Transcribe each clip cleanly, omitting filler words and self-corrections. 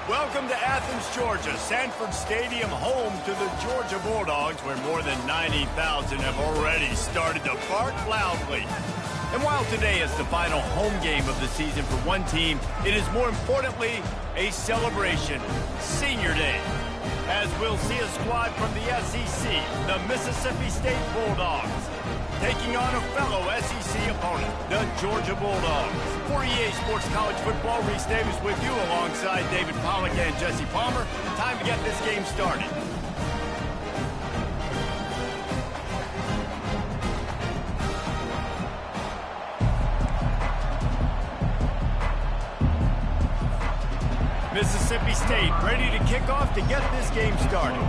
Welcome to Athens, Georgia, Sanford Stadium, home to the Georgia Bulldogs, where more than 90,000 have already started to bark loudly. And while today is the final home game of the season for one team, it is more importantly a celebration, Senior Day, as we'll see a squad from the SEC, the Mississippi State Bulldogs, taking on a fellow SEC opponent, the Georgia Bulldogs. For EA Sports College Football, Reese Davis with you alongside David Pollack and Jesse Palmer. Time to get this game started. Mississippi State ready to kick off to get this game started.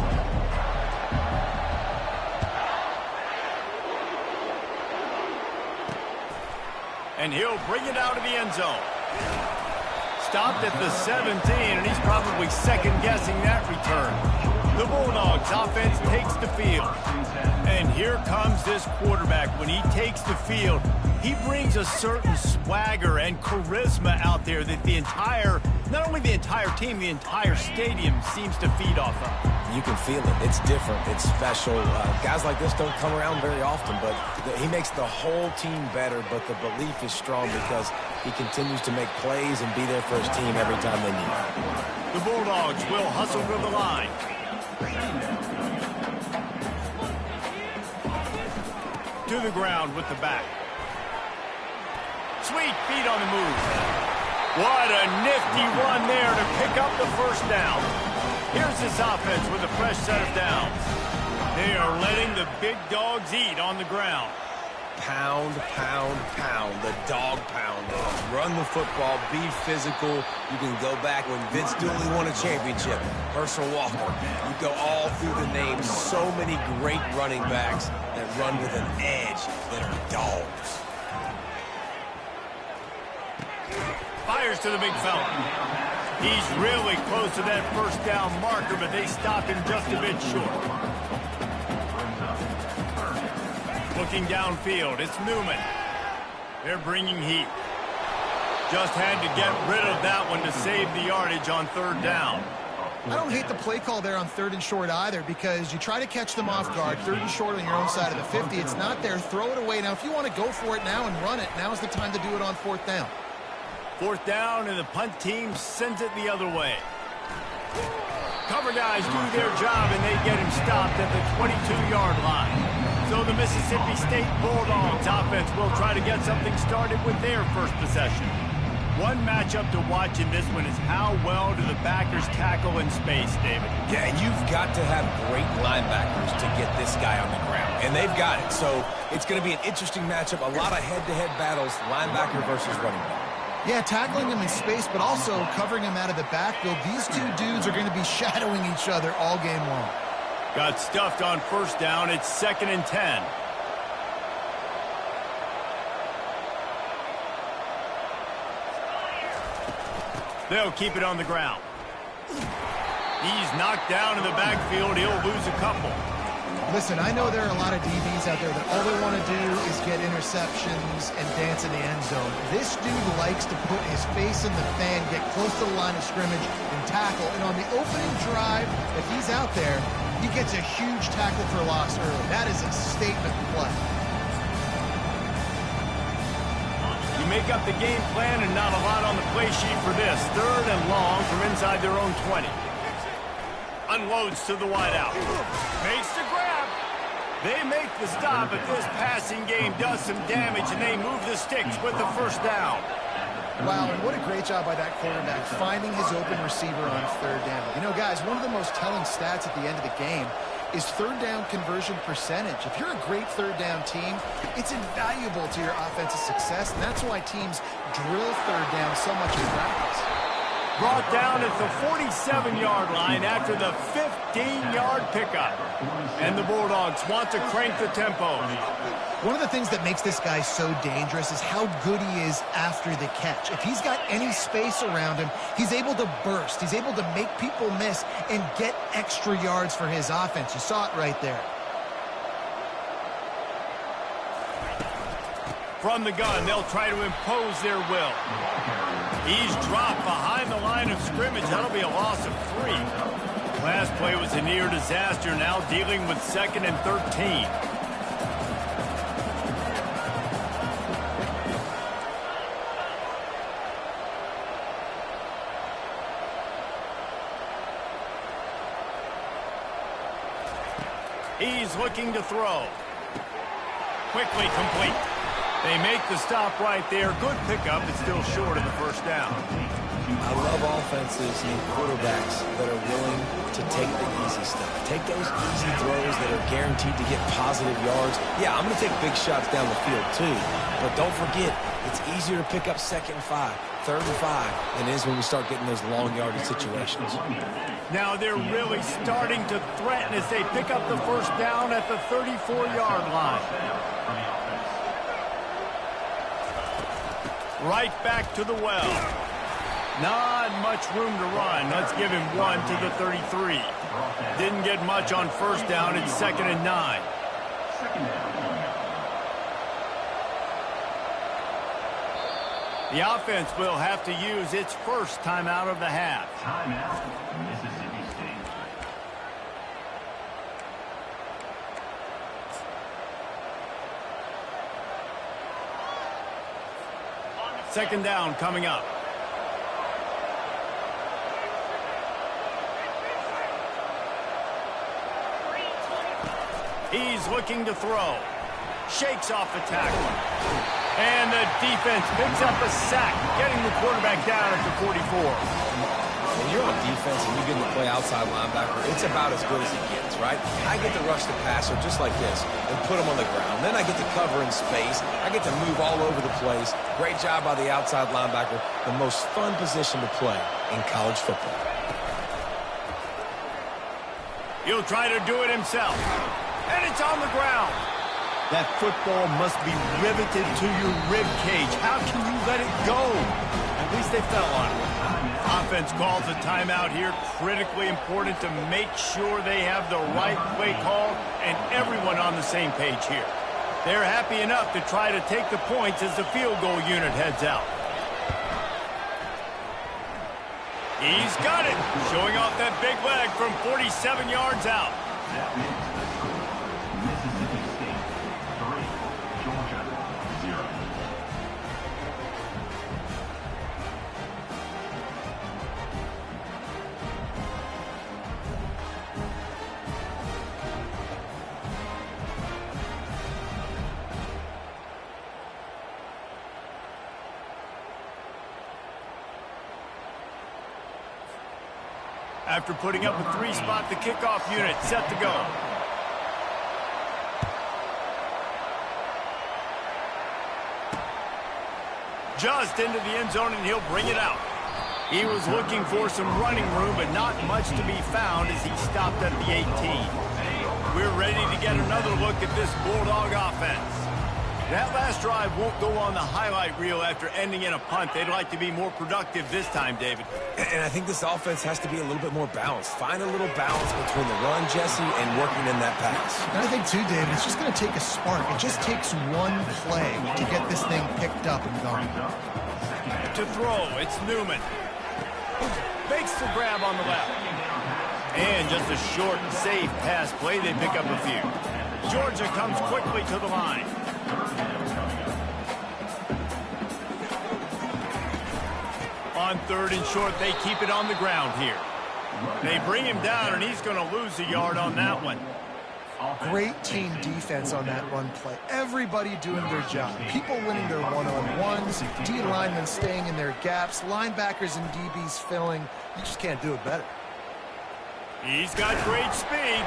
And he'll bring it out of the end zone. Stopped at the 17, and he's probably second-guessing that return. The Bulldogs offense takes the field. And here comes this quarterback. When he takes the field, he brings a certain swagger and charisma out there that the entire, not only the entire team, the entire stadium seems to feed off of. You can feel it. It's different. It's special. Guys like this don't come around very often, but he makes the whole team better, but the belief is strong because he continues to make plays and be there for his team every time they need it. The Bulldogs will hustle to the line. To the ground with the back. Sweet feet on the move. What a nifty run there to pick up the first down. Here's this offense with a fresh set of downs. They are letting the big dogs eat on the ground. Pound, pound, pound. The dog pound. Run the football. Be physical. You can go back when Vince Dooley won a championship. Herschel Walker. You go all through the names. So many great running backs that run with an edge that are dogs. Fires to the big fella. He's really close to that first down marker, but they stopped him just a bit short. Looking downfield, it's Newman. They're bringing heat. Just had to get rid of that one to save the yardage on third down. I don't hate the play call there on 3rd and short either, because you try to catch them off guard. 3rd and short on your own side of the 50. It's not there. Throw it away. Now, if you want to go for it now and run it, now's the time to do it on 4th down. 4th down, and the punt team sends it the other way. Cover guys do their job, and they get him stopped at the 22-yard line. So the Mississippi State Bulldogs offense will try to get something started with their first possession. One matchup to watch in this one is how well do the backers tackle in space, David? Yeah, you've got to have great linebackers to get this guy on the ground, and they've got it. So it's going to be an interesting matchup, a lot of head-to-head battles, linebacker versus running back. Yeah, tackling him in space, but also covering him out of the backfield. These two dudes are going to be shadowing each other all game long. Got stuffed on first down. It's 2nd and 10. They'll keep it on the ground. He's knocked down in the backfield. He'll lose a couple. Listen, I know there are a lot of DBs out there that all they want to do is get interceptions and dance in the end zone. This dude likes to put his face in the fan, get close to the line of scrimmage, and tackle. And on the opening drive, if he's out there, he gets a huge tackle for loss early. That is a statement play. You make up the game plan and not a lot on the play sheet for this. 3rd and long from inside their own 20. Unloads to the wideout. Makes the grab. They make the stop, but this passing game does some damage, and they move the sticks with the first down. Wow, and what a great job by that quarterback, finding his open receiver on 3rd down. You know, guys, one of the most telling stats at the end of the game is 3rd down conversion percentage. If you're a great 3rd down team, it's invaluable to your offensive success, and that's why teams drill 3rd down so much in practice. Brought down at the 47-yard line after the 15-yard pickup. And the Bulldogs want to crank the tempo. One of the things that makes this guy so dangerous is how good he is after the catch. If he's got any space around him, he's able to burst. He's able to make people miss and get extra yards for his offense. You saw it right there. From the gun, they'll try to impose their will. He's dropped behind the line of scrimmage. That'll be a loss of 3. Last play was a near disaster. Now dealing with 2nd and 13. He's looking to throw. Quickly complete. They make the stop right there. Good pickup, but still short of the first down. I love offenses and quarterbacks that are willing to take the easy stuff. Take those easy throws that are guaranteed to get positive yards. Yeah, I'm going to take big shots down the field too. But don't forget, it's easier to pick up 2nd and 5, 3rd and 5 than it is when we start getting those long yardage situations. Now they're really starting to threaten as they pick up the first down at the 34-yard line. Right back to the well. Not much room to run. Let's give him 1 to the 33. Didn't get much on first down. It's 2nd and 9. The offense will have to use its first timeout of the half. Timeout, Mississippi State. 2nd down coming up. He's looking to throw. Shakes off the tackle. And the defense picks up a sack, getting the quarterback down at the 44. When you're on defense and you get to play outside linebacker, it's about as good as it gets, right? I get to rush the passer just like this and put him on the ground. Then I get to cover in space. I get to move all over the place. Great job by the outside linebacker. The most fun position to play in college football. He'll try to do it himself. And it's on the ground. That football must be riveted to your rib cage. How can you let it go? At least they fell on it. Offense calls a timeout here. Critically important to make sure they have the right play call and everyone on the same page here. They're happy enough to try to take the points as the field goal unit heads out. He's got it. Showing off that big leg from 47 yards out. Mississippi State 3, Georgia 0. After putting up a 3-spot, the kickoff unit set to go. Just into the end zone, and he'll bring it out. He was looking for some running room, but not much to be found as he stopped at the 18. We're ready to get another look at this Bulldog offense. That last drive won't go on the highlight reel after ending in a punt. They'd like to be more productive this time, David. And I think this offense has to be a little bit more balanced. Find a little balance between the run, Jesse, and working in that pass. And I think, too, David, it's just going to take a spark. It just takes one play to get this thing picked up and going. To throw, it's Newman. Makes the grab on the left. And just a short, safe pass play. They pick up a few. Georgia comes quickly to the line. On 3rd and short, they keep it on the ground here. They bring him down, and he's going to lose a yard on that one. Great team defense on that run play. Everybody doing their job. People winning their one-on-ones, D linemen staying in their gaps, linebackers and DBs filling. You just can't do it better. He's got great speed.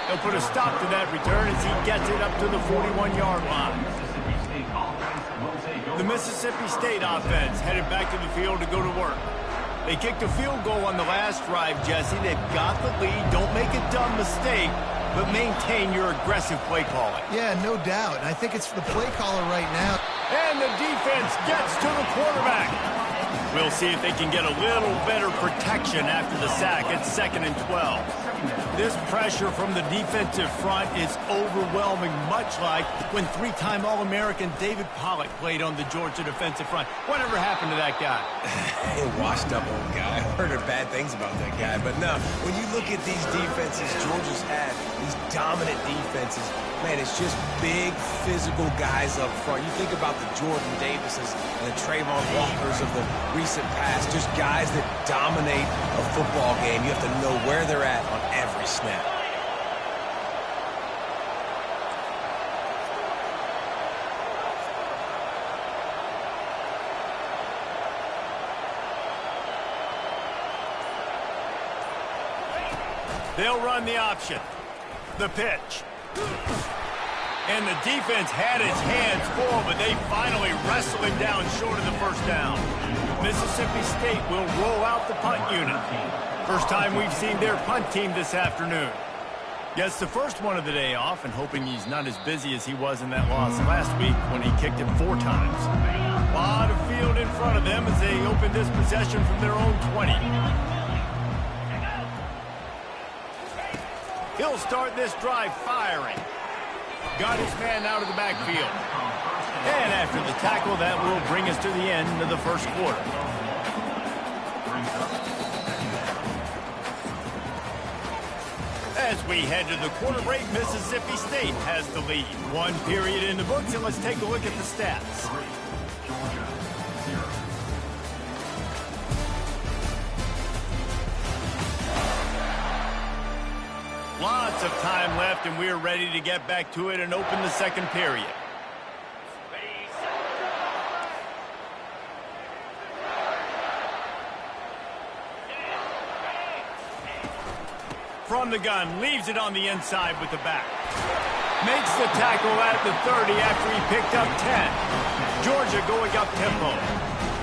They'll put a stop to that return as he gets it up to the 41-yard line. The Mississippi State offense headed back to the field to go to work. They kicked a field goal on the last drive, Jesse. They've got the lead. Don't make a dumb mistake, but maintain your aggressive play calling. Yeah, no doubt. And I think it's the play caller right now. And the defense gets to the quarterback. We'll see if they can get a little better protection after the sack. It's 2nd and 12. This pressure from the defensive front is overwhelming, much like when three-time All-American David Pollack played on the Georgia defensive front. Whatever happened to that guy? A washed-up old guy. I've heard bad things about that guy. But no, when you look at these defenses Georgia's had, these dominant defenses, man, it's just big, physical guys up front. You think about the Jordan Davises and the Trayvon Walkers of the recent past, just guys that dominate a football game. You have to know where they're at on every snap. They'll run the option. The pitch. And the defense had its hands full, but they finally wrestle him down short of the first down. Mississippi State will roll out the punt unit. First time we've seen their punt team this afternoon. Gets the first one of the day off and hoping he's not as busy as he was in that loss last week when he kicked it 4 times. A lot of field in front of them as they open this possession from their own 20. He'll start this drive firing. Got his man out of the backfield. And after the tackle, that will bring us to the end of the first quarter. As we head to the quarter break, Mississippi State has the lead. 1 period in the books, and let's take a look at the stats. Lots of time left, and we're ready to get back to it and open the second period. From the gun, leaves it on the inside with the back. Makes the tackle at the 30 after he picked up 10. Georgia going up tempo.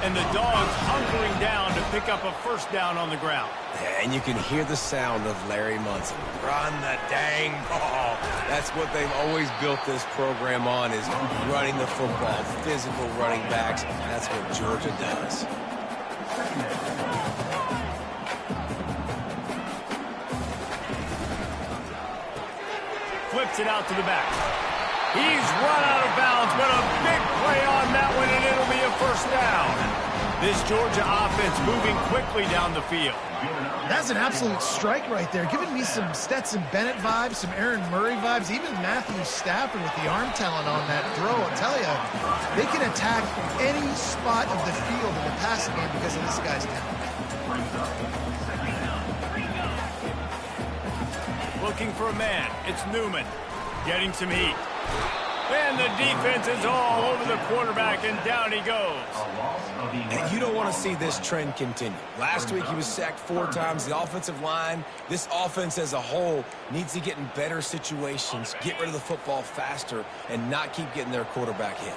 And the Dogs hunkering down to pick up a first down on the ground. Yeah, and you can hear the sound of Larry Munson. Run the dang ball. That's what they've always built this program on, is running the football, physical running backs. That's what Georgia does. Flips it out to the back. He's run out of bounds, but a big play on that one, and it'll be a first down. This Georgia offense moving quickly down the field. That's an absolute strike right there, giving me some Stetson Bennett vibes, some Aaron Murray vibes, even Matthew Stafford with the arm talent on that throw. I'll tell you, they can attack any spot of the field in the passing game because of this guy's talent. Looking for a man. It's Newman. Getting some heat. And the defense is all over the quarterback, and down he goes. And you don't want to see this trend continue. Last week he was sacked 4 times. The offensive line, this offense as a whole, needs to get in better situations, get rid of the football faster, and not keep getting their quarterback hit.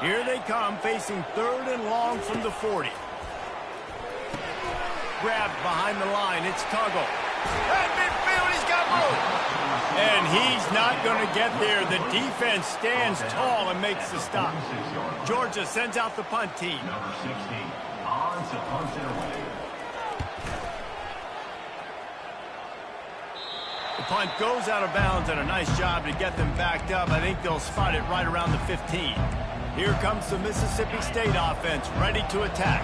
Here they come, facing 3rd and long from the 40. Grabbed behind the line. It's Tuggle. At midfield, he's got room. And he's not going to get there. The defense stands tall and makes the stop. Georgia sends out the punt team. Number 16, on to punt it away. The punt goes out of bounds, and a nice job to get them backed up. I think they'll spot it right around the 15. Here comes the Mississippi State offense, ready to attack.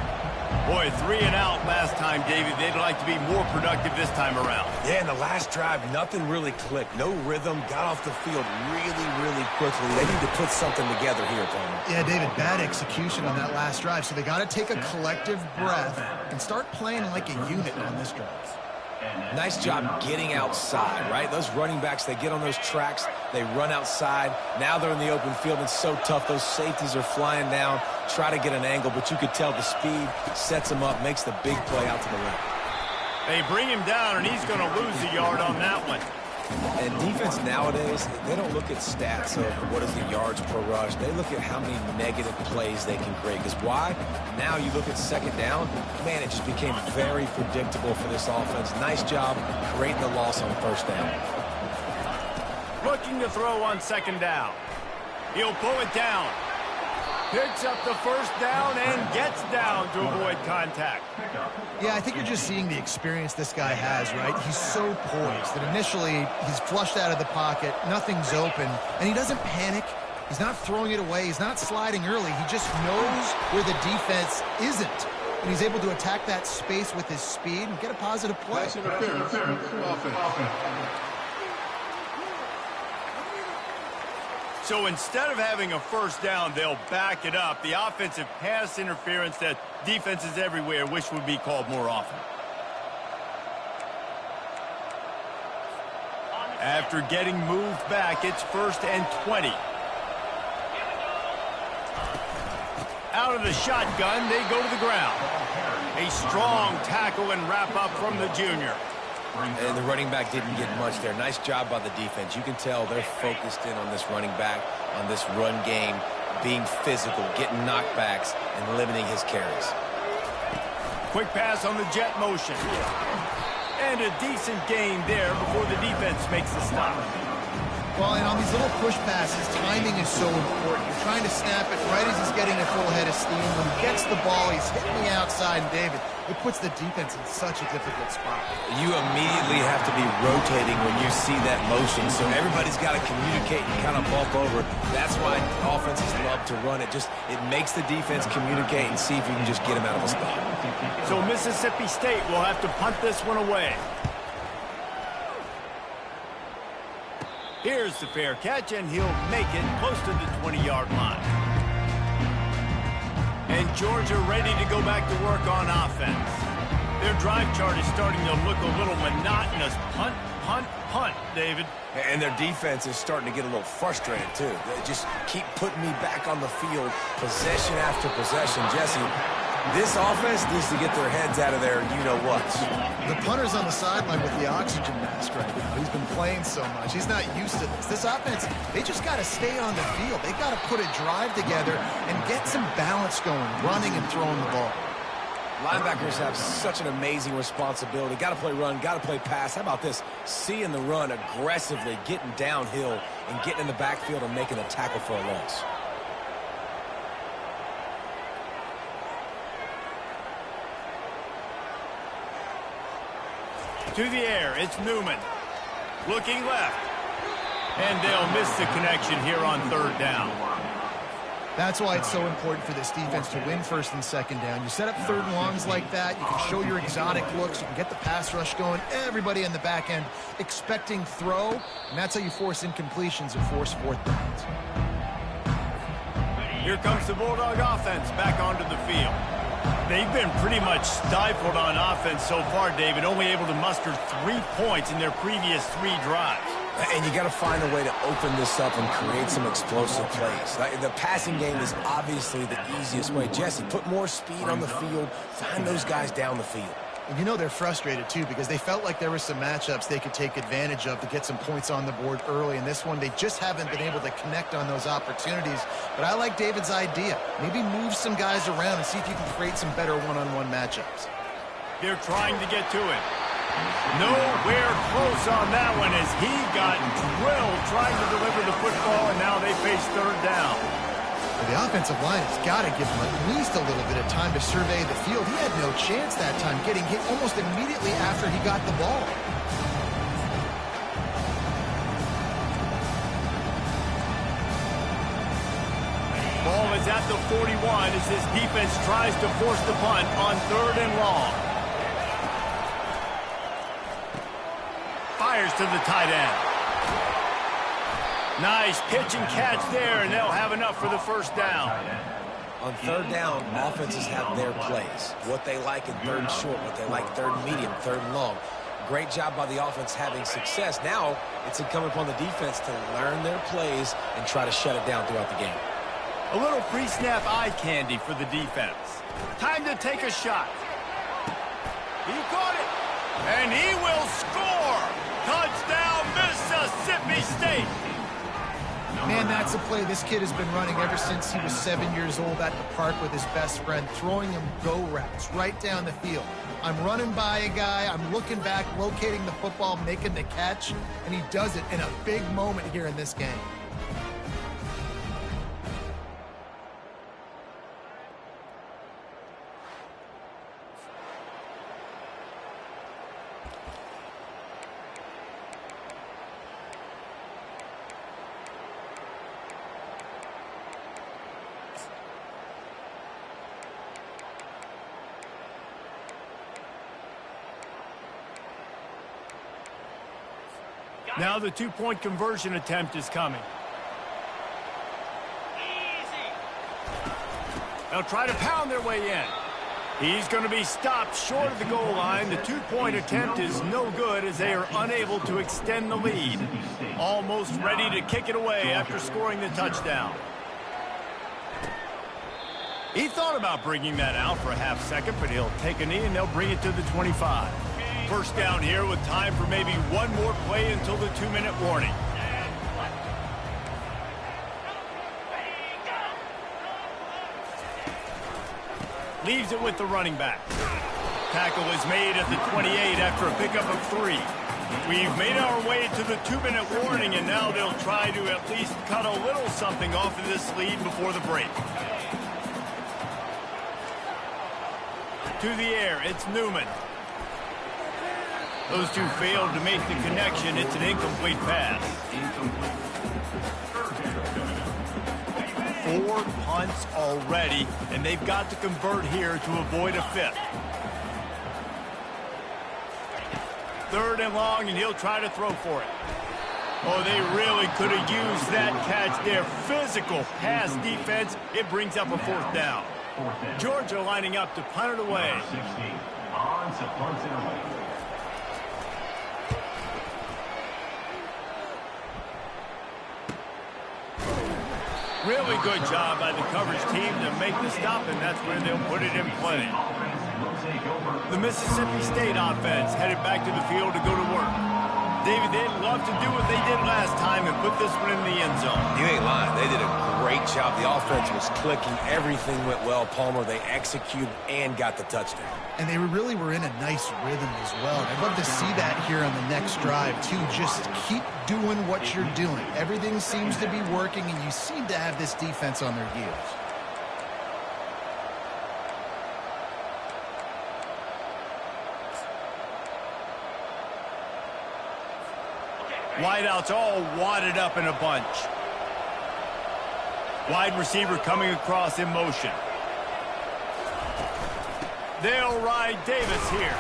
Boy, 3 and out last time, David. They'd like to be more productive this time around. Yeah, in the last drive, nothing really clicked. No rhythm, got off the field really quickly. They need to put something together here, Palmer. Yeah, David, bad execution on that last drive, so they got to take a collective breath and start playing like a unit on this drive. Nice job getting outside, right? Those running backs, they get on those tracks, they run outside. Now they're in the open field. It's so tough. Those safeties are flying down, try to get an angle, but you could tell the speed sets him up, makes the big play out to the left. They bring him down, and he's going to lose a yard on that one. And defense nowadays, they don't look at stats of what is the yards per rush. They look at how many negative plays they can create. Because why? Now you look at 2nd down, man, it just became very predictable for this offense. Nice job creating the loss on 1st down. Looking to throw on 2nd down. He'll pull it down. Picks up the first down and gets down to avoid contact. Yeah, I think you're just seeing the experience this guy has, right? He's so poised that initially he's flushed out of the pocket, nothing's open, and he doesn't panic. He's not throwing it away. He's not sliding early. He just knows where the defense isn't. And he's able to attack that space with his speed and get a positive play. Pass interference. Offense. So instead of having a first down, they'll back it up. The offensive pass interference that defenses everywhere wish would be called more often. After getting moved back, it's 1st and 20. Out of the shotgun, they go to the ground. A strong tackle and wrap up from the junior. And the running back didn't get much there. Nice job by the defense. You can tell they're focused in on this running back, on this run game, being physical, getting knockbacks, and limiting his carries. Quick pass on the jet motion. And a decent gain there before the defense makes the stop. Well, and on these little push passes, timing is so important. You're trying to snap it right as he's getting a full head of steam. When he gets the ball, he's hitting the outside, and David, it puts the defense in such a difficult spot. You immediately have to be rotating when you see that motion, so everybody's got to communicate and kind of bump over. That's why offenses love to run it. It makes the defense communicate and see if you can just get him out of the spot. So Mississippi State will have to punt this one away. Here's the fair catch, and he'll make it close to the 20-yard line. And Georgia ready to go back to work on offense. Their drive chart is starting to look a little monotonous. Punt, punt, punt, David. And their defense is starting to get a little frustrated, too. They just keep putting me back on the field, possession after possession. Jesse, this offense needs to get their heads out of there, you-know-what. The punter's on the sideline with the oxygen mask right now. He's been playing so much. He's not used to this. This offense, they just got to stay on the field. They got to put a drive together and get some balance going, running and throwing the ball. Linebackers have such an amazing responsibility. Got to play run, got to play pass. How about this? Seeing the run aggressively, getting downhill, and getting in the backfield and making a tackle for a loss. To the air, it's Newman. Looking left. And they'll miss the connection here on 3rd down. That's why it's so important for this defense to win 1st and 2nd down. You set up 3rd and longs like that. You can show your exotic looks. You can get the pass rush going. Everybody in the back end expecting throw. And that's how you force incompletions and force 4th downs. Here comes the Bulldog offense back onto the field. They've been pretty much stifled on offense so far, David, only able to muster 3 points in their previous 3 drives. And you got to find a way to open this up and create some explosive plays. The passing game is obviously the easiest way. Jesse, put more speed on the field. Find those guys down the field. And you know they're frustrated, too, because they felt like there were some matchups they could take advantage of to get some points on the board early. In this one, they just haven't been able to connect on those opportunities. But I like David's idea. Maybe move some guys around and see if you can create some better one-on-one matchups. They're trying to get to him. Nowhere close on that one as he got drilled trying to deliver the football, and now they face 3rd down. The offensive line has got to give him at least a little bit of time to survey the field. He had no chance that time, getting hit almost immediately after he got the ball. Ball is at the 41 as his defense tries to force the punt on 3rd and long. Fires to the tight end. Nice pitch and catch there, and they'll have enough for the 1st down. On 3rd down, offenses have their plays. What they like in 3rd and short, what they like 3rd and medium, 3rd and long. Great job by the offense having success. Now it's incumbent upon the defense to learn their plays and try to shut it down throughout the game. A little pre-snap eye candy for the defense. Time to take a shot. He caught it, and he will score. Touchdown, Mississippi State. Man, that's a play this kid has been running ever since he was 7 years old at the park with his best friend, throwing him go routes right down the field. I'm running by a guy, I'm looking back, locating the football, making the catch, and he does it in a big moment here in this game. Now the two-point conversion attempt is coming. They'll try to pound their way in. He's going to be stopped short of the goal line. The two-point attempt is no good as they are unable to extend the lead. Almost ready to kick it away after scoring the touchdown. He thought about bringing that out for a half second, but he'll take a knee and they'll bring it to the 25. First down here with time for maybe one more play until the 2-minute warning. Leaves it with the running back. Tackle is made at the 28 after a pickup of 3. We've made our way to the 2-minute warning, and now they'll try to at least cut a little something off of this lead before the break. To the air, it's Newman. Those two failed to make the connection. It's an incomplete pass. 4 punts already, and they've got to convert here to avoid a 5th. 3rd and long, and he'll try to throw for it. Oh, they really could have used that catch there. Physical pass defense. It brings up a 4th down. Georgia lining up to punt it away. On to punt it away. Really good job by the coverage team to make the stop, and that's where they'll put it in play. The Mississippi State offense headed back to the field to go to work. David, they'd love to do what they did last time and put this one in the end zone. You ain't lying. They did a great job. The offense was clicking. Everything went well, Palmer. They executed and got the touchdown. And they really were in a nice rhythm as well. I'd love to see that here on the next drive, too. Just keep doing what you're doing. Everything seems to be working, and you seem to have this defense on their heels. Wideouts all wadded up in a bunch. Wide receiver coming across in motion. They'll ride Davis here.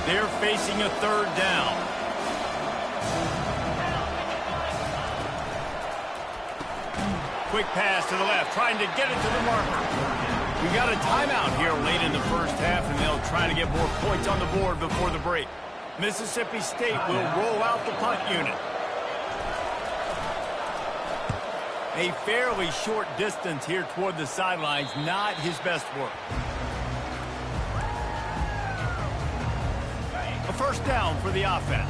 They're facing a 3rd down. Quick pass to the left, trying to get it to the marker. We got a timeout here late in the first half, and they'll try to get more points on the board before the break. Mississippi State will roll out the punt unit. A fairly short distance here toward the sidelines, not his best work. A first down for the offense.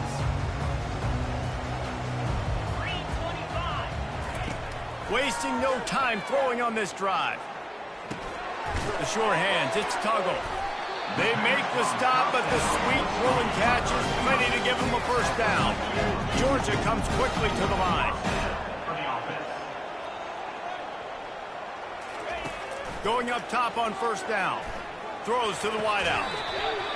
Wasting no time throwing on this drive. The sure hands, it's Tuggle. They make the stop, but the sweet throwing catch is plenty to give them a first down. Georgia comes quickly to the line. Going up top on first down. Throws to the wideout.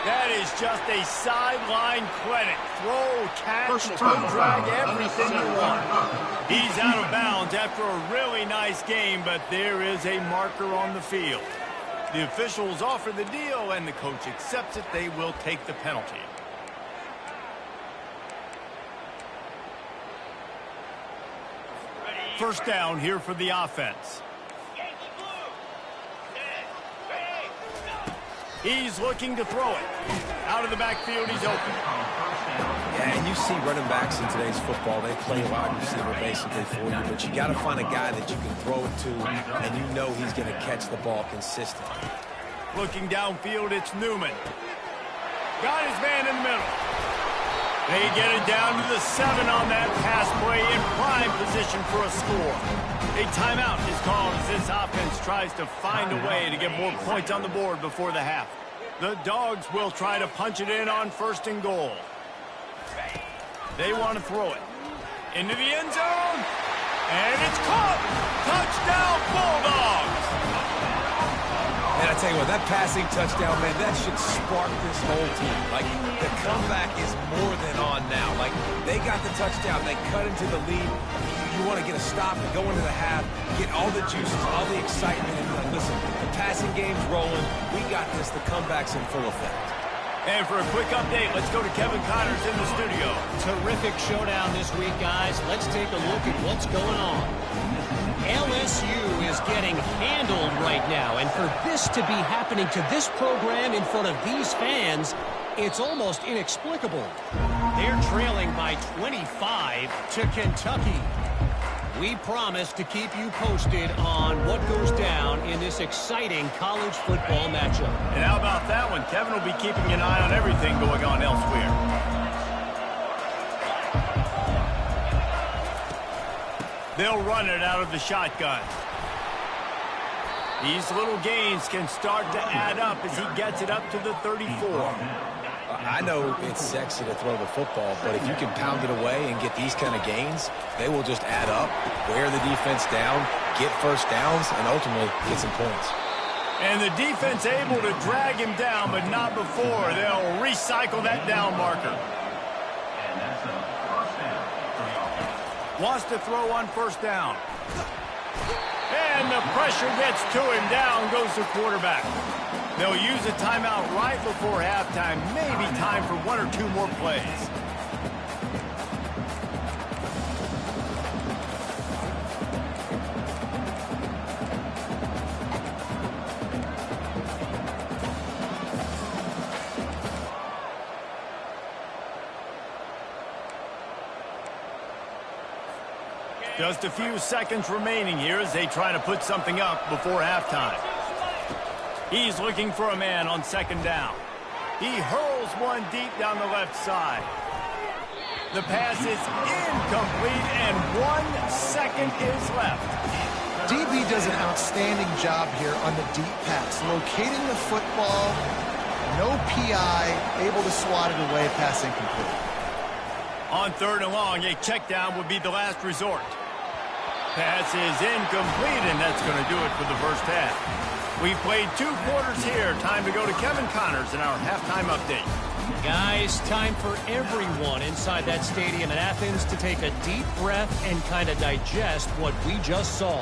That is just a sideline credit. Throw, catch, toe drag, everything you want. He's out of bounds after a really nice game, but there is a marker on the field. The officials offer the deal, and the coach accepts it. They will take the penalty. First down here for the offense. He's looking to throw it. Out of the backfield, he's open. Yeah, and you see running backs in today's football, they play wide receiver basically for you, but you got to find a guy that you can throw it to, and you know he's going to catch the ball consistently. Looking downfield, it's Newman. Got his man in the middle. They get it down to the 7 on that pass play in prime position for a score. A timeout is called as this offense tries to find a way to get more points on the board before the half. The Dogs will try to punch it in on 1st and goal. They want to throw it into the end zone, and it's caught. Touchdown, Bulldogs. And I tell you what, that passing touchdown, man, that should spark this whole team. Like, the comeback is more than on now. Like, they they got the touchdown. They cut into the lead. You want to get a stop and go into the half, get all the juices, all the excitement. And listen, the passing game's rolling. We got this. The comeback's in full effect. And for a quick update, let's go to Kevin Connors in the studio. Terrific showdown this week, guys. Let's take a look at what's going on. LSU is getting handled right now, and for this to be happening to this program in front of these fans, it's almost inexplicable. They're trailing by 25 to Kentucky. We promise to keep you posted on what goes down in this exciting college football matchup. And how about that one? Kevin will be keeping an eye on everything going on elsewhere. They'll run it out of the shotgun. These little gains can start to add up as he gets it up to the 34. I know it's sexy to throw the football, but if you can pound it away and get these kind of gains, they will just add up, wear the defense down, get first downs, and ultimately get some points. And the defense able to drag him down, but not before. They'll recycle that down marker. And that's a first down for the offense. Wants to throw on first down. And the pressure gets to him. Down goes the quarterback. They'll use a timeout right before halftime. Maybe time for one or two more plays. Just a few seconds remaining here as they try to put something up before halftime. He's looking for a man on second down. He hurls one deep down the left side. The pass is incomplete, and 1 second is left. DB does an outstanding job here on the deep pass, locating the football, no PI, able to swat it away, pass incomplete. On third and long, a check down would be the last resort. Pass is incomplete, and that's going to do it for the first half. We've played 2 quarters here. Time to go to Kevin Connors in our halftime update. Guys, time for everyone inside that stadium in Athens to take a deep breath and kind of digest what we just saw.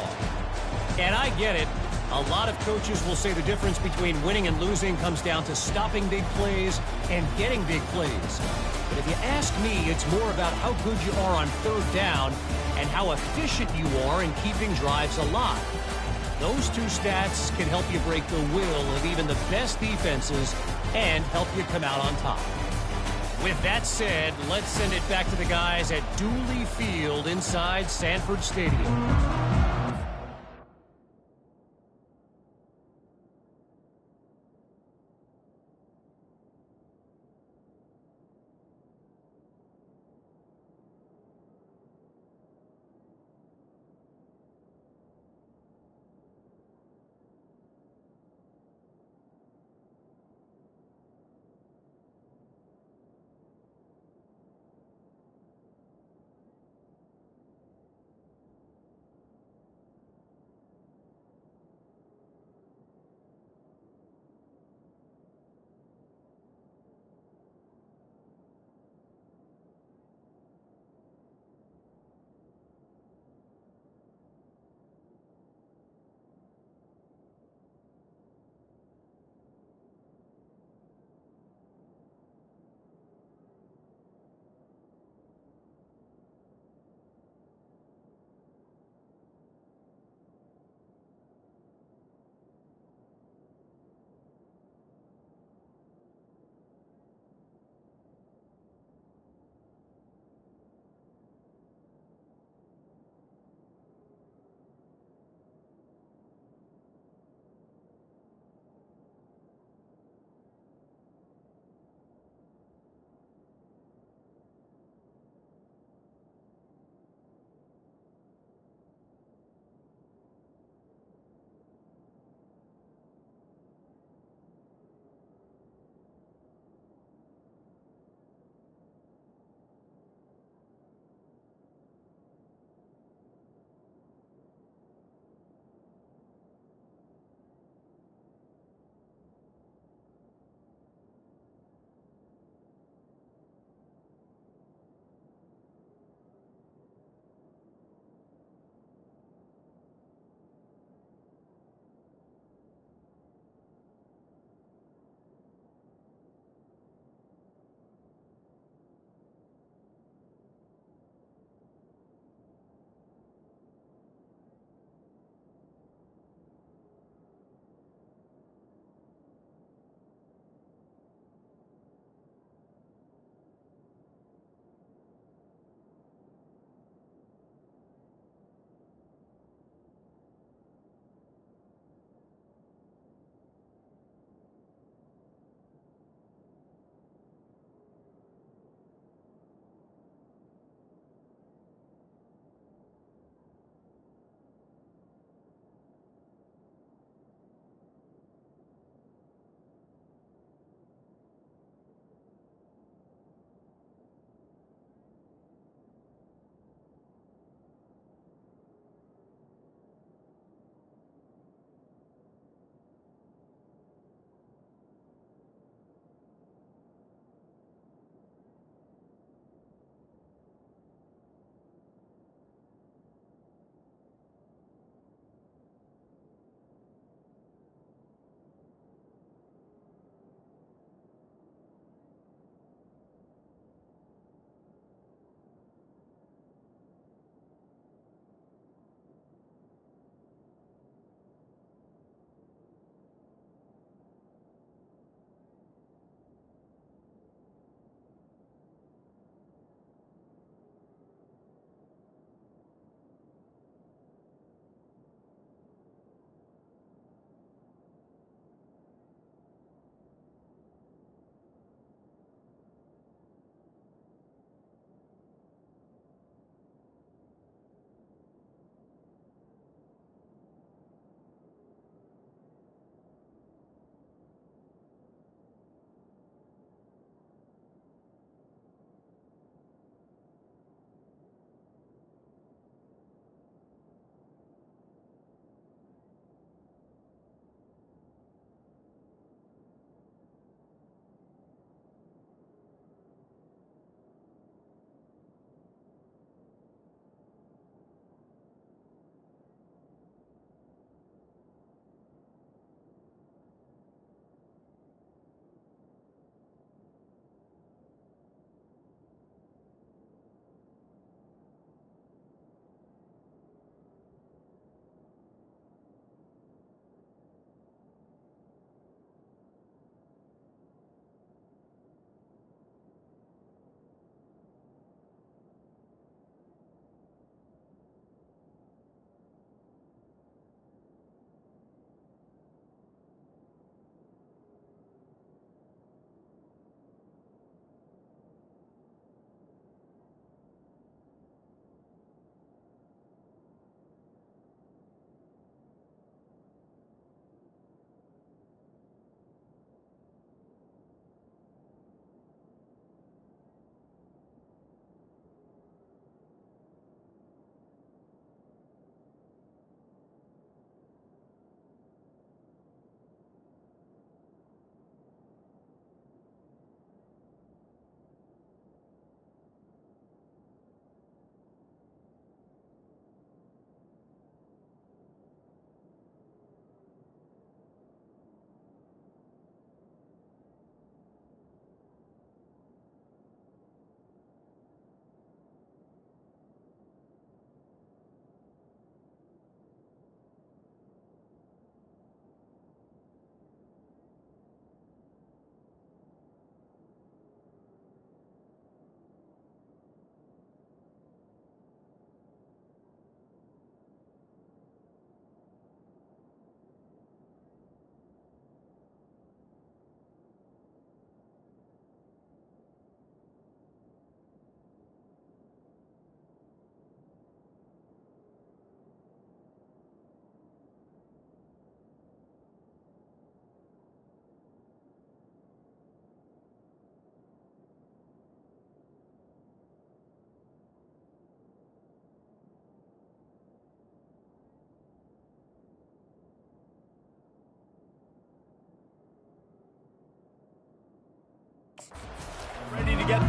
And I get it. A lot of coaches will say the difference between winning and losing comes down to stopping big plays and getting big plays. But if you ask me, it's more about how good you are on third down and how efficient you are in keeping drives alive. Those 2 stats can help you break the will of even the best defenses and help you come out on top. With that said, let's send it back to the guys at Dooley Field inside Sanford Stadium.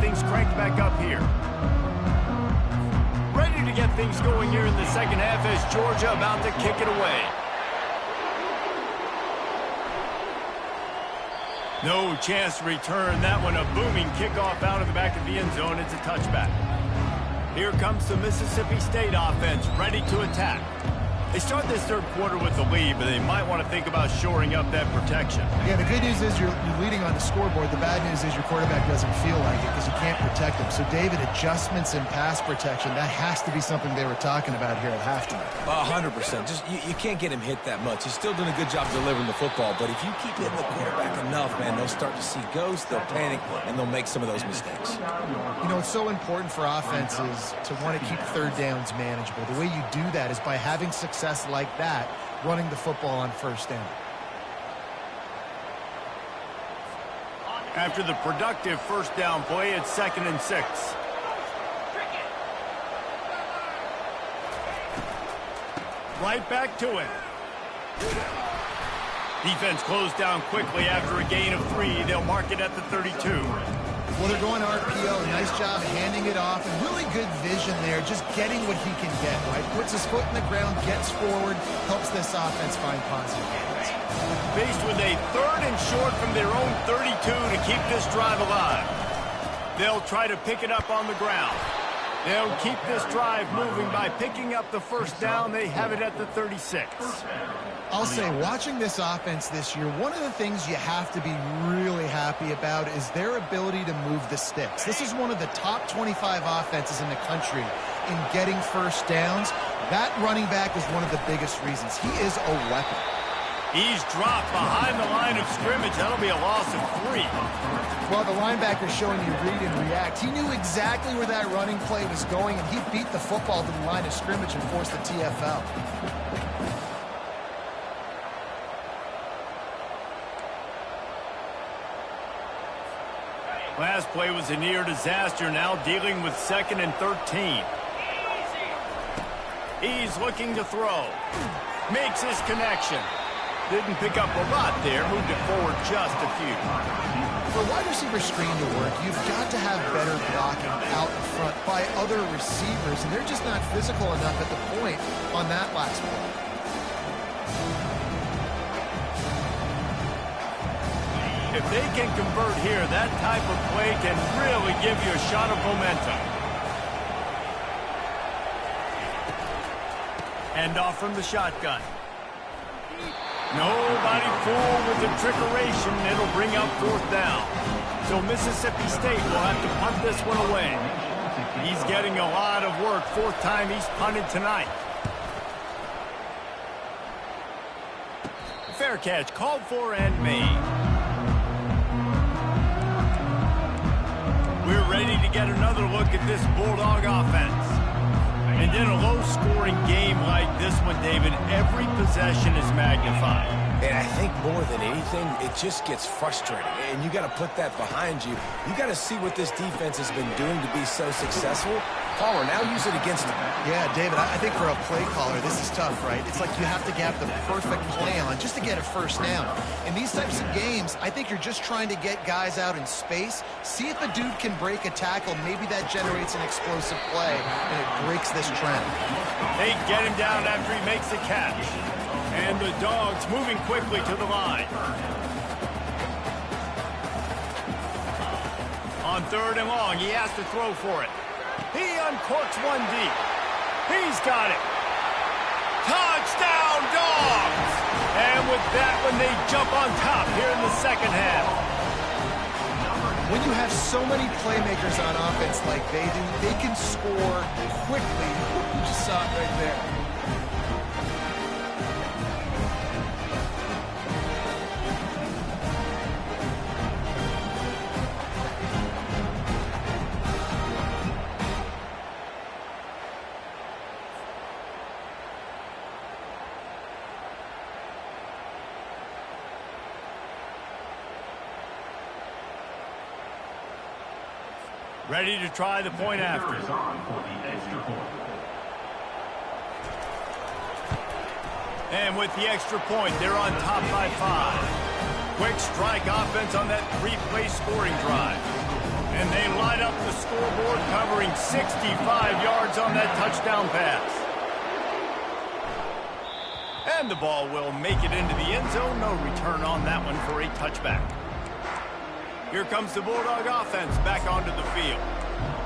things cranked back up here. Ready to get things going here in the second half as Georgia about to kick it away. No chance to return that one. A booming kickoff out of the back of the end zone. It's a touchback. Here comes the Mississippi State offense, ready to attack. They start this third quarter with the lead, but they might want to think about shoring up that protection. Yeah, the good news is you're leading on the scoreboard. The bad news is your quarterback doesn't feel like it because you can't protect him. So, David, adjustments in pass protection, that has to be something they were talking about here at halftime. 100%. Just you can't get him hit that much. He's still doing a good job delivering the football, but if you keep hitting the quarterback enough, man, they'll start to see ghosts, they'll panic, and they'll make some of those mistakes. You know, it's so important for offenses to want to keep third downs manageable. The way you do that is by having success like that, running the football on first down. After the productive first down play, it's 2nd and 6. Right back to it. Defense closed down quickly after a gain of 3. They'll mark it at the 32. Well, they're going RPO. Nice job handing it off, and really good vision there, just getting what he can get, right? Puts his foot in the ground, gets forward, helps this offense find positive gains. Faced with a 3rd and short from their own 32 to keep this drive alive. They'll try to pick it up on the ground. They'll keep this drive moving by picking up the first down. They have it at the 36. I'll say, watching this offense this year, one of the things you have to be really happy about is their ability to move the sticks. This is one of the top 25 offenses in the country in getting first downs. That running back is one of the biggest reasons. He is a weapon. He's dropped behind the line of scrimmage. That'll be a loss of 3. Well, the linebacker's showing you read and react. He knew exactly where that running play was going, and he beat the football to the line of scrimmage and forced the TFL. Last play was a near disaster, now dealing with 2nd and 13. He's looking to throw. Makes his connection. Didn't pick up a lot there, moved it forward just a few. For a wide receiver screen to work, you've got to have better blocking out in front by other receivers, and they're just not physical enough at the point on that last play. If they can convert here, that type of play can really give you a shot of momentum. End off from the shotgun. Nobody fooled with the trickeration. It'll bring up 4th down. So Mississippi State will have to punt this one away. He's getting a lot of work. 4th time he's punted tonight. Fair catch called for and made. We're ready to get another look at this Bulldog offense. And in a low-scoring game like this one, David, every possession is magnified. And I think more than anything, it just gets frustrating. And you got to put that behind you. You got to see what this defense has been doing to be so successful. Caller, now use it against them. Yeah, David, I think for a play caller, this is tough, right? It's like you have to get the perfect play on just to get a first down. In these types of games, I think you're just trying to get guys out in space, see if a dude can break a tackle. Maybe that generates an explosive play, and it breaks this trend. They get him down after he makes the catch. And the Dogs moving quickly to the line. On 3rd and long, he has to throw for it. He uncorks one deep. He's got it. Touchdown, Dogs! And with that one, they jump on top here in the second half. When you have so many playmakers on offense like they do, they can score quickly. You just saw it right there. Ready to try the point after. And with the extra point, they're on top by 5. Quick strike offense on that 3-play scoring drive. And they light up the scoreboard, covering 65 yards on that touchdown pass. And the ball will make it into the end zone. No return on that one for a touchback. Here comes the Bulldog offense back onto the field.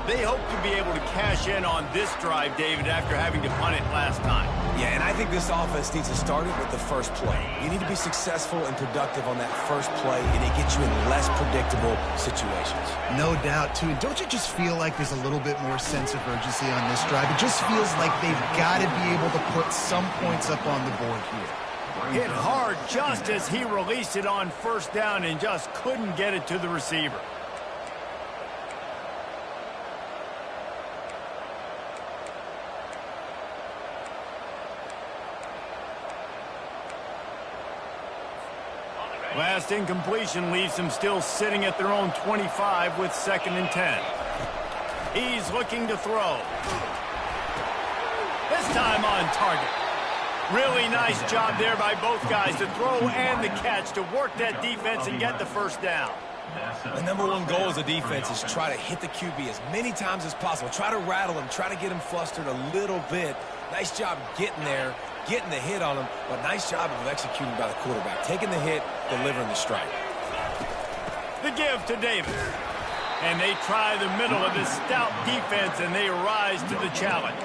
They hope to be able to cash in on this drive, David, after having to punt it last time. Yeah, and I think this offense needs to start it with the first play. You need to be successful and productive on that first play, and it gets you in less predictable situations. No doubt, too. And don't you just feel like there's a little bit more sense of urgency on this drive? It just feels like they've got to be able to put some points up on the board here. Hit hard just as he released it on first down and just couldn't get it to the receiver. Last incompletion leaves them still sitting at their own 25 with 2nd and 10. He's looking to throw. This time on target. Really nice job there by both guys to throw and the catch to work that defense and get the first down. The number one goal as a defense is try to hit the QB as many times as possible. Try to rattle him. Try to get him flustered a little bit. Nice job getting there, getting the hit on him, but nice job of executing by the quarterback. Taking the hit, delivering the strike. The give to Davis. And they try the middle of this stout defense, and they rise to the challenge.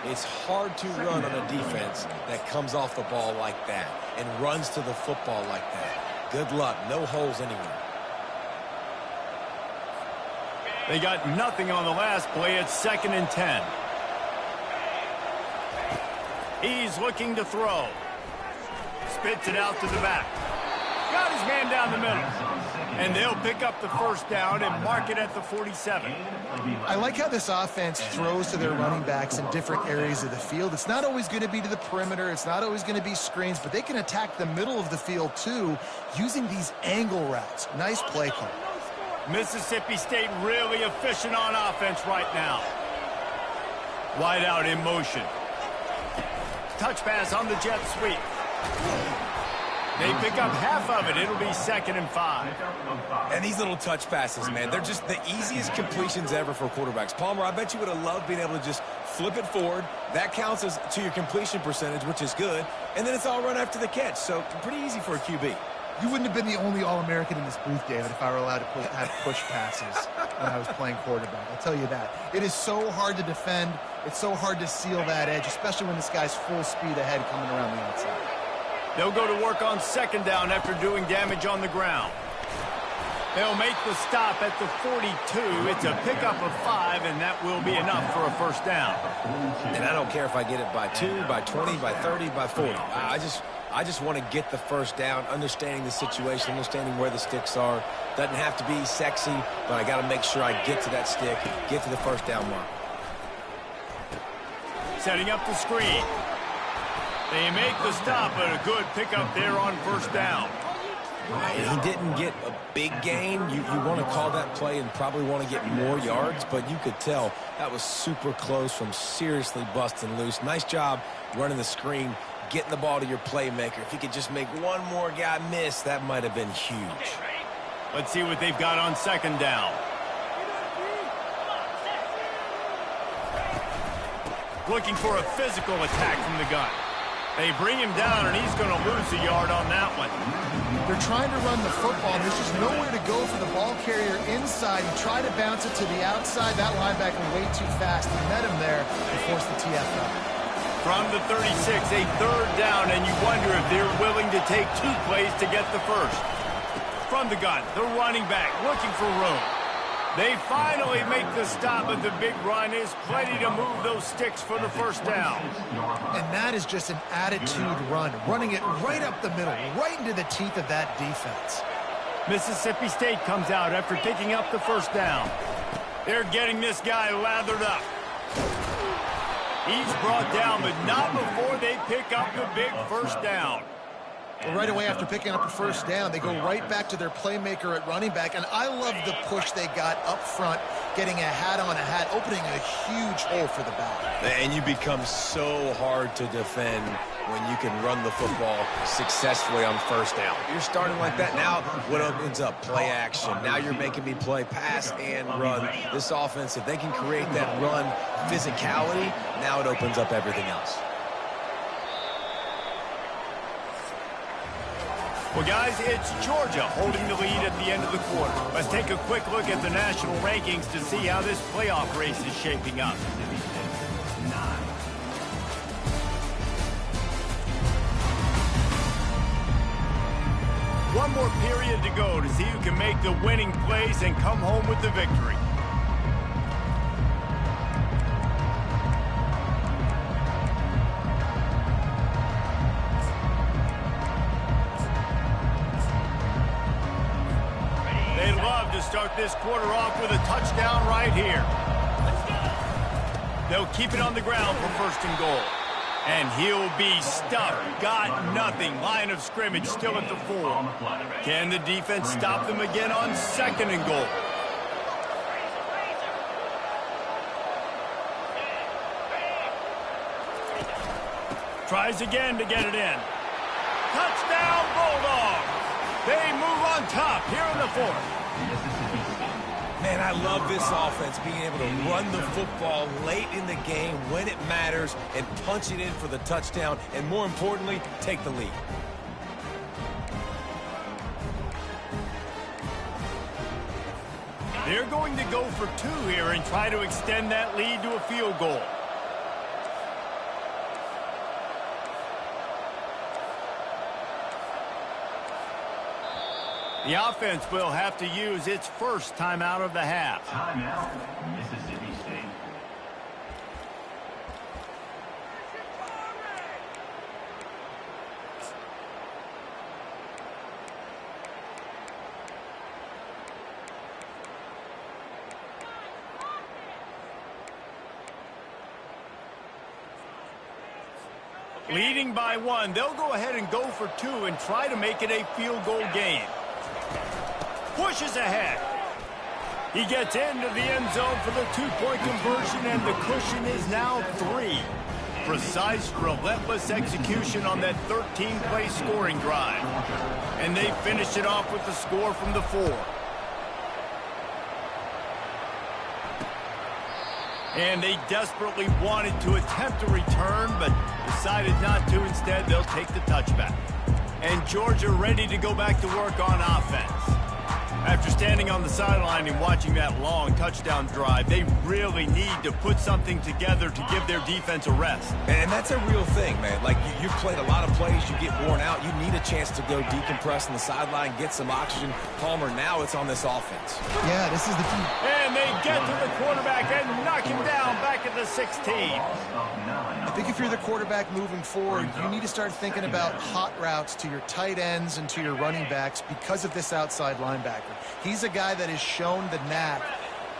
It's hard to run on a defense that comes off the ball like that and runs to the football like that. Good luck. No holes anywhere. They got nothing on the last play. It's 2nd and 10. He's looking to throw. Spits it out to the back. Got his man down the middle. And they'll pick up the first down and mark it at the 47. I like how this offense throws to their running backs in different areas of the field. It's not always going to be to the perimeter. It's not always going to be screens, but they can attack the middle of the field, too, using these angle routes. Nice play call. Mississippi State really efficient on offense right now. Wide out in motion. Touch pass on the jet sweep. They pick up half of it. It'll be 2nd and 5. And these little touch passes, man, they're just the easiest completions ever for quarterbacks. Palmer, I bet you would have loved being able to just flip it forward. That counts as to your completion percentage, which is good. And then it's all run after the catch. So pretty easy for a QB. You wouldn't have been the only All-American in this booth, David, if I were allowed to have push passes when I was playing quarterback. I'll tell you that. It is so hard to defend. It's so hard to seal that edge, especially when this guy's full speed ahead coming around the outside. They'll go to work on 2nd down after doing damage on the ground. They'll make the stop at the 42. It's a pickup of 5, and that will be enough for a first down. And I don't care if I get it by 2, by 20, by 30, by 40. I just want to get the first down, understanding the situation, understanding where the sticks are. Doesn't have to be sexy, but I got to make sure I get to that stick, get to the first down mark. Setting up the screen. They make the stop, but a good pickup there on first down. He didn't get a big gain. You want to call that play and probably want to get more yards, but you could tell that was super close from seriously busting loose. Nice job running the screen, getting the ball to your playmaker. If you could just make one more guy miss, that might have been huge. Let's see what they've got on 2nd down. Looking for a physical attack from the gun. They bring him down, and he's going to lose a yard on that one. They're trying to run the football. There's just nowhere to go for the ball carrier inside. He tried to bounce it to the outside. That linebacker way too fast. He met him there and forced the TFL. From the 36, a 3rd down, and you wonder if they're willing to take 2 plays to get the first. From the gun, the running back looking for room. They finally make the stop, but the big run is plenty to move those sticks for the first down. And that is just an attitude run, running it right up the middle, right into the teeth of that defense. Mississippi State comes out after picking up the first down. They're getting this guy lathered up. He's brought down, but not before they pick up the big first down. Well, right away after picking up a first down, they go right back to their playmaker at running back, and I love the push they got up front getting a hat on a hat, opening a huge hole for the back. And you become so hard to defend when you can run the football successfully on first down. You're starting like that. Now what opens up? Play action. Now you're making me play pass and run. This offense, if they can create that run physicality, now it opens up everything else. Well, guys, it's Georgia holding the lead at the end of the quarter. Let's take a quick look at the national rankings to see how this playoff race is shaping up. One more period to go to see who can make the winning plays and come home with the victory. They'd love to start this quarter off with a touchdown right here. They'll keep it on the ground for first and goal. And he'll be stuffed. Got nothing. Line of scrimmage still at the 4. Can the defense stop them again on second and goal? Tries again to get it in. Touchdown, Bulldogs! They move on top here in the 4th. Man, I love this offense, being able to run the football late in the game when it matters and punch it in for the touchdown, and more importantly, take the lead. They're going to go for 2 here and try to extend that lead to a field goal. The offense will have to use its first timeout of the half. Timeout, Mississippi State. Leading by 1, they'll go ahead and go for 2 and try to make it a field goal game. Pushes ahead. He gets into the end zone for the 2-point conversion, and the cushion is now 3. Precise, relentless execution on that 13-play scoring drive. And they finish it off with the score from the 4. And they desperately wanted to attempt a return, but decided not to. Instead, they'll take the touchback. And Georgia ready to go back to work on offense. After standing on the sideline and watching that long touchdown drive, they really need to put something together to give their defense a rest. And that's a real thing, man. Like, you've played a lot of plays, you get worn out, you need a chance to go decompress on the sideline, get some oxygen. Palmer, now it's on this offense. Yeah, this is the key. And they get to the quarterback and knock him down back at the 16. I think if you're the quarterback moving forward, you need to start thinking about hot routes to your tight ends and to your running backs because of this outside linebacker. He's a guy that has shown the knack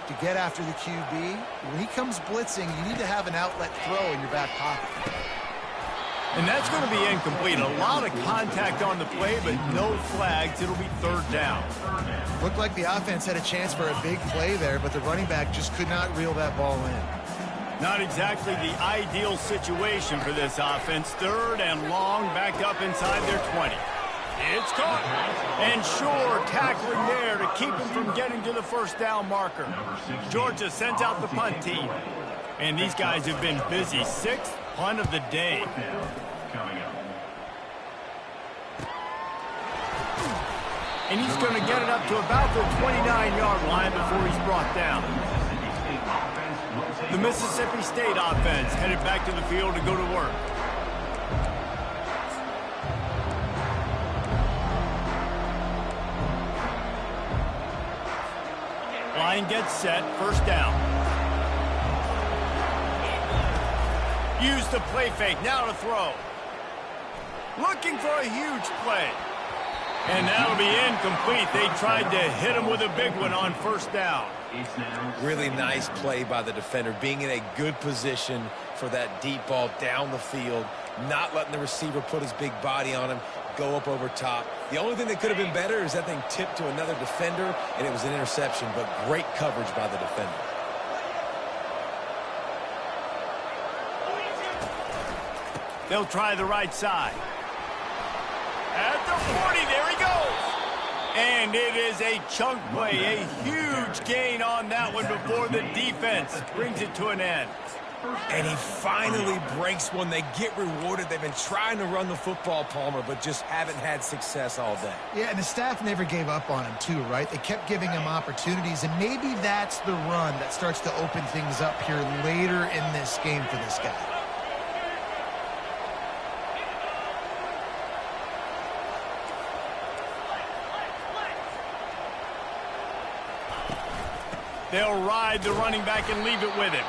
to get after the QB. When he comes blitzing, you need to have an outlet throw in your back pocket. And that's going to be incomplete. A lot of contact on the play, but no flags. It'll be 3rd down. Looked like the offense had a chance for a big play there, but the running back just could not reel that ball in. Not exactly the ideal situation for this offense. 3rd and long, backed up inside their 20. It's caught. And sure, tackling there to keep him from getting to the first down marker. Georgia sends out the punt team. And these guys have been busy. 6th punt of the day. And he's going to get it up to about the 29-yard line before he's brought down. The Mississippi State offense headed back to the field to go to work. Line gets set, 1st down. Use the play fake, now to throw. Looking for a huge play. And that'll be incomplete. They tried to hit him with a big one on first down. Really nice play by the defender, being in a good position for that deep ball down the field, not letting the receiver put his big body on him, go up over top. The only thing that could have been better is that thing tipped to another defender, and it was an interception, but great coverage by the defender. They'll try the right side. At the 40, there he goes. And it is a chunk play, a huge gain on that one before the defense brings it to an end. And he finally breaks one. They get rewarded. They've been trying to run the football, Palmer, but just haven't had success all day. Yeah, and the staff never gave up on him, too, right? They kept giving him opportunities, and maybe that's the run that starts to open things up here later in this game for this guy. They'll ride the running back and leave it with him.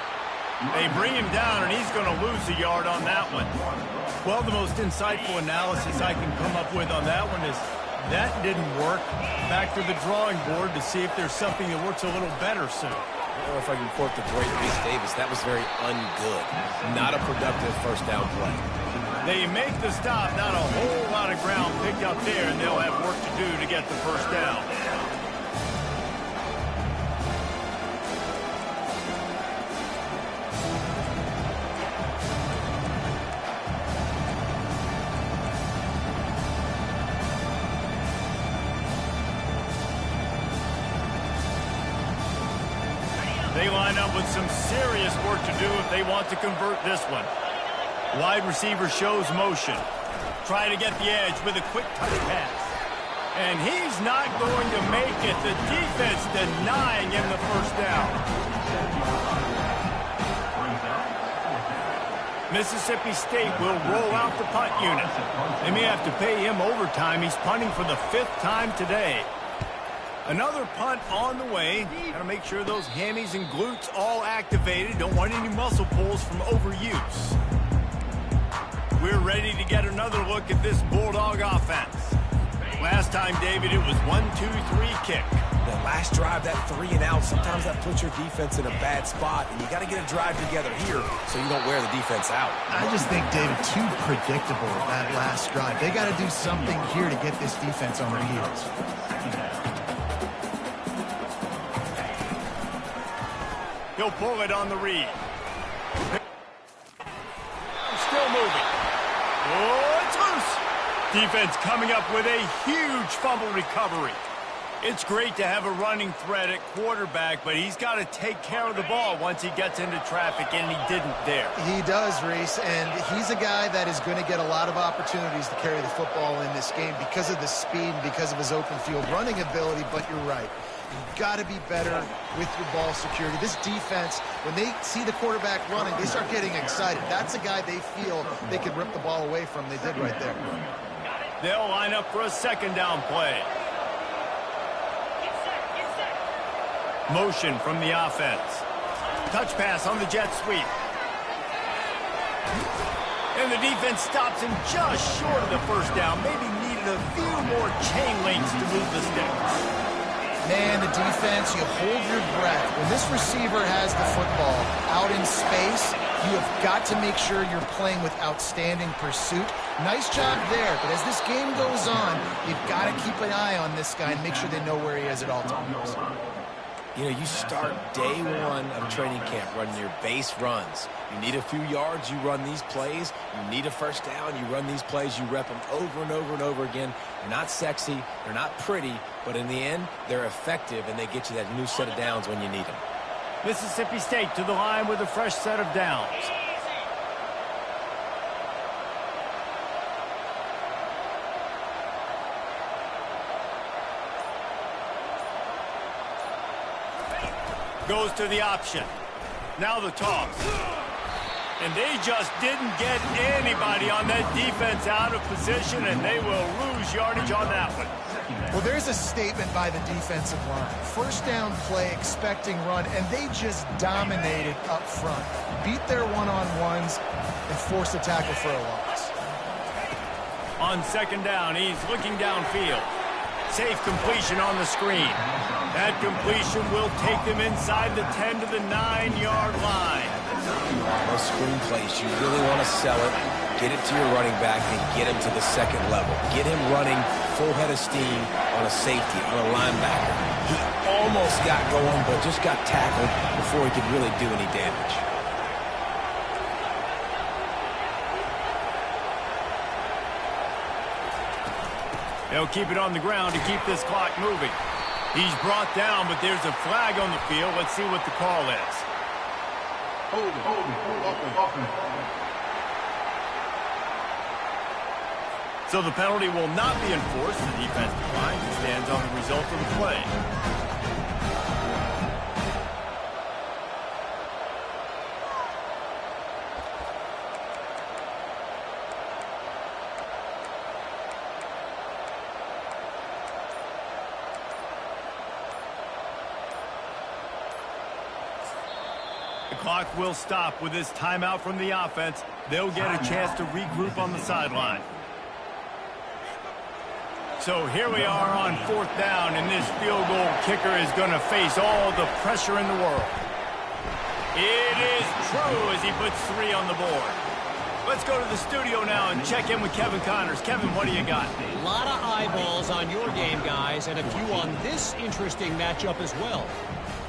They bring him down, and he's going to lose a yard on that one. Well, the most insightful analysis I can come up with on that one is that didn't work. Back to the drawing board to see if there's something that works a little better soon. I don't know if I can quote the great Reese Davis. That was very ungood. Not a productive first down play. They make the stop, not a whole lot of ground picked up there, and they'll have work to do to get the first down. They line up with some serious work to do if they want to convert this one. Wide receiver shows motion. Try to get the edge with a quick touch pass. And he's not going to make it. The defense denying him the first down. Mississippi State will roll out the punt unit. They may have to pay him overtime. He's punting for the 5th time today. Another punt on the way. Got to make sure those hammies and glutes all activated. Don't want any muscle pulls from overuse. We're ready to get another look at this Bulldog offense. Last time, David, it was 1-2-3 kick. That last drive, that 3 and out, sometimes that puts your defense in a bad spot, and you got to get a drive together here so you don't wear the defense out. I just think, David, too predictable that last drive. They got to do something here to get this defense on their heels. He'll pull it on the read. Still moving. Oh, it's loose. Defense coming up with a huge fumble recovery. It's great to have a running threat at quarterback, but he's got to take care of the ball once he gets into traffic, and he didn't there. He does, Reese, and he's a guy that is going to get a lot of opportunities to carry the football in this game because of the speed and because of his open field running ability, but you're right. You've got to be better with your ball security. This defense, when they see the quarterback running, they start getting excited. That's a guy they feel they can rip the ball away from. They did right there. They'll line up for a second down play. Motion from the offense. Touch pass on the jet sweep. And the defense stops him just short of the first down. Maybe needed a few more chain links to move the sticks. Man, the defense, you hold your breath. When this receiver has the football out in space, you have got to make sure you're playing with outstanding pursuit. Nice job there, but as this game goes on, you've got to keep an eye on this guy and make sure they know where he is at all times. You know, you start day one of training camp running your base runs. You need a few yards, you run these plays. You need a first down, you run these plays. You rep them over and over and over again. They're not sexy, they're not pretty, but in the end, they're effective, and they get you that new set of downs when you need them. Mississippi State to the line with a fresh set of downs. Goes to the option. Now the toss. And they just didn't get anybody on that defense out of position, and they will lose yardage on that one. Well, there's a statement by the defensive line. First down play, expecting run, and they just dominated up front. Beat their one-on-ones and forced a tackle for a loss. On second down, he's looking downfield. Safe completion on the screen. That completion will take them inside the 10 to the 9-yard line. Those screen plays, you really want to sell it, get it to your running back, and get him to the second level. Get him running full head of steam on a safety, on a linebacker. He almost got going, but just got tackled before he could really do any damage. They'll keep it on the ground to keep this clock moving. He's brought down, but there's a flag on the field. Let's see what the call is. So the penalty will not be enforced. The defense declines and stands on the result of the play. The clock will stop with this timeout from the offense. They'll get a chance to regroup on the sideline. So here we are on 4th down, and this field goal kicker is going to face all the pressure in the world. It is true as he puts 3 on the board. Let's go to the studio now and check in with Kevin Connors. Kevin, what do you got? A lot of eyeballs on your game, guys, and a few on this interesting matchup as well.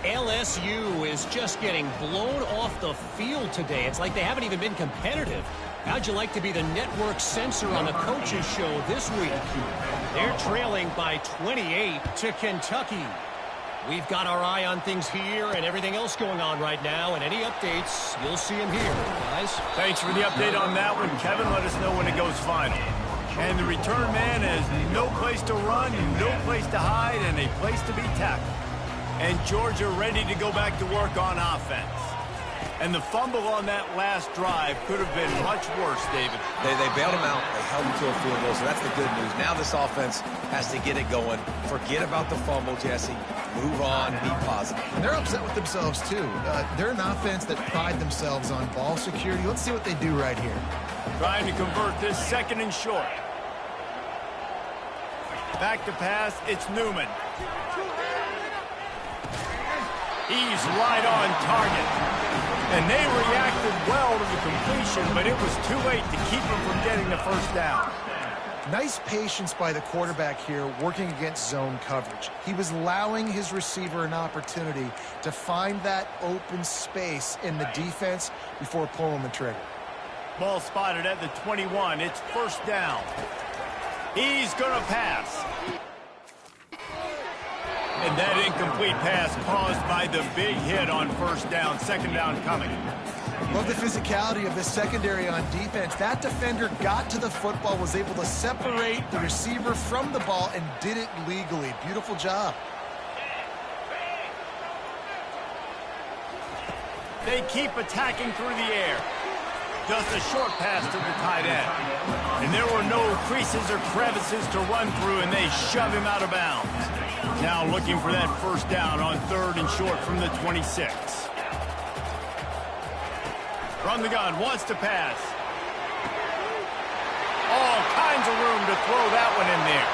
LSU is just getting blown off the field today. It's like they haven't even been competitive. How'd you like to be the network censor on the coaches show this week? They're trailing by 28 to Kentucky. We've got our eye on things here and everything else going on right now, and any updates, you'll see them here, guys. Thanks for the update on that one, Kevin. Let us know when it goes final. And the return man has no place to run, no place to hide, and a place to be tackled. And Georgia ready to go back to work on offense. And the fumble on that last drive could have been much worse, David. They bailed him out. They held him to a field goal, so that's the good news. Now this offense has to get it going. Forget about the fumble, Jesse. Move on. Be positive. And they're upset with themselves, too. They're an offense that pride themselves on ball security. Let's see what they do right here. Trying to convert this 2nd and short. Back to pass. It's Newman. He's right on target. And they reacted well to the completion, but it was too late to keep him from getting the first down. Nice patience by the quarterback here working against zone coverage. He was allowing his receiver an opportunity to find that open space in the defense before pulling the trigger. Ball spotted at the 21. It's 1st down. He's going to pass. And that incomplete pass caused by the big hit on 1st down. 2nd down coming. Love the physicality of the secondary on defense. That defender got to the football, was able to separate the receiver from the ball, and did it legally. Beautiful job. They keep attacking through the air. Just a short pass to the tight end. And there were no creases or crevices to run through, and they shove him out of bounds. Now looking for that 1st down on 3rd and short from the 26. From the gun, wants to pass. All kinds of room to throw that one in there.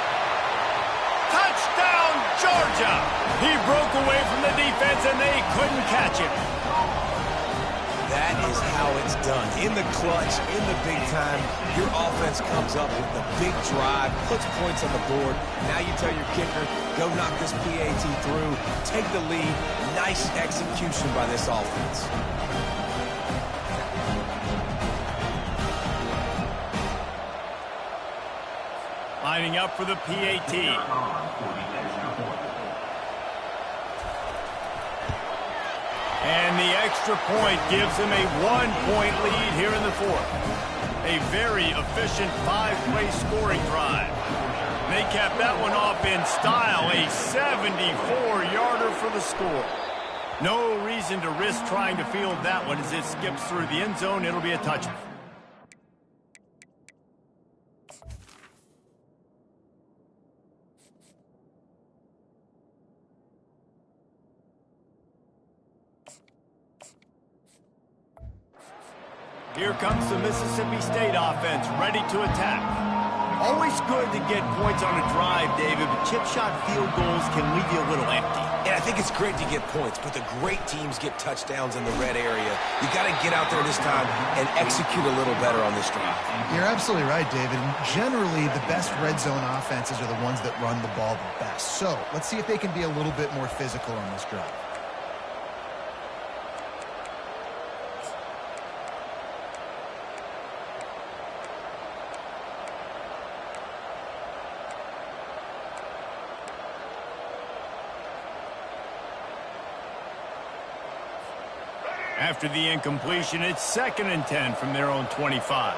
Touchdown, Georgia! He broke away from the defense, and they couldn't catch him. That is how it's done. In the clutch, in the big time, your offense comes up with the big drive, puts points on the board. Now you tell your kicker, go knock this PAT through, take the lead. Nice execution by this offense. Lining up for the PAT. And the extra point gives him a 1-point lead here in the 4th. A very efficient 5-play scoring drive. They capped that one off in style, a 74-yarder for the score. No reason to risk trying to field that one as it skips through the end zone. It'll be a touchdown. Here comes the Mississippi State offense, ready to attack. Always good to get points on a drive, David, but chip shot field goals can leave you a little empty. And I think it's great to get points, but the great teams get touchdowns in the red area. You got to get out there this time and execute a little better on this drive. You're absolutely right, David. Generally, the best red zone offenses are the ones that run the ball the best. So let's see if they can be a little bit more physical on this drive. After the incompletion, it's 2nd and 10 from their own 25.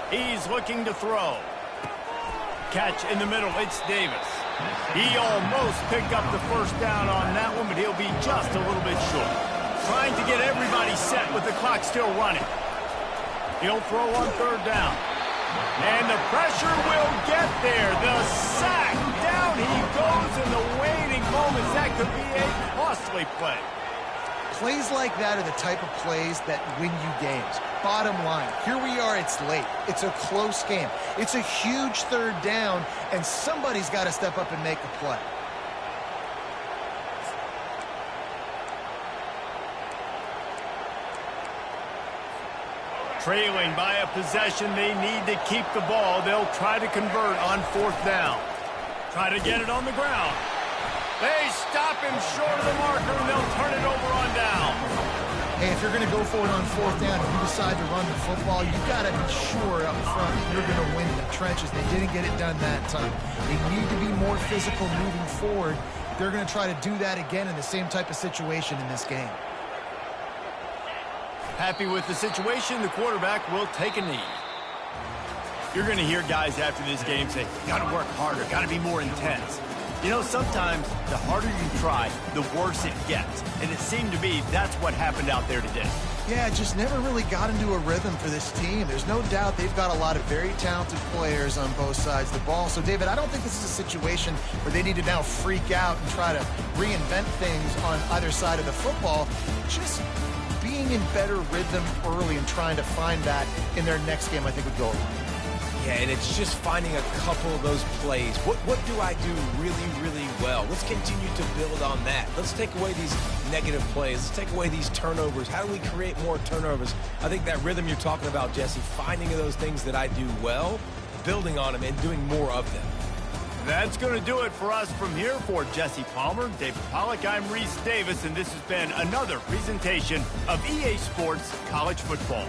He's looking to throw. Catch in the middle, it's Davis. He almost picked up the first down on that one, but he'll be just a little bit short. Trying to get everybody set with the clock still running. He'll throw on 3rd down. And the pressure will get there. The sack. Down he goes in the waning moments. That could be a costly play. Plays like that are the type of plays that win you games. Bottom line, here we are, it's late. It's a close game. It's a huge 3rd down, and somebody's got to step up and make a play. Trailing by a possession, they need to keep the ball. They'll try to convert on 4th down. Try to get it on the ground. They stop him short of the marker, and they'll turn it over on down. Hey, if you're going to go for it on 4th down, if you decide to run the football, you've got to be sure up front that you're going to win the trenches. They didn't get it done that time. They need to be more physical moving forward. They're going to try to do that again in the same type of situation in this game. Happy with the situation, the quarterback will take a knee. You're going to hear guys after this game say, got to work harder, got to be more intense. You know, sometimes the harder you try, the worse it gets. And it seemed to be that's what happened out there today. Yeah, just never really got into a rhythm for this team. There's no doubt they've got a lot of very talented players on both sides of the ball. So, David, I don't think this is a situation where they need to now freak out and try to reinvent things on either side of the football. Just being in better rhythm early and trying to find that in their next game, I think would go a long way. Yeah, and it's just finding a couple of those plays. What do I do really, really well? Let's continue to build on that. Let's take away these negative plays. Let's take away these turnovers. How do we create more turnovers? I think that rhythm you're talking about, Jesse, finding those things that I do well, building on them, and doing more of them. That's going to do it for us from here. For Jesse Palmer, David Pollack, I'm Reese Davis, and this has been another presentation of EA Sports College Football.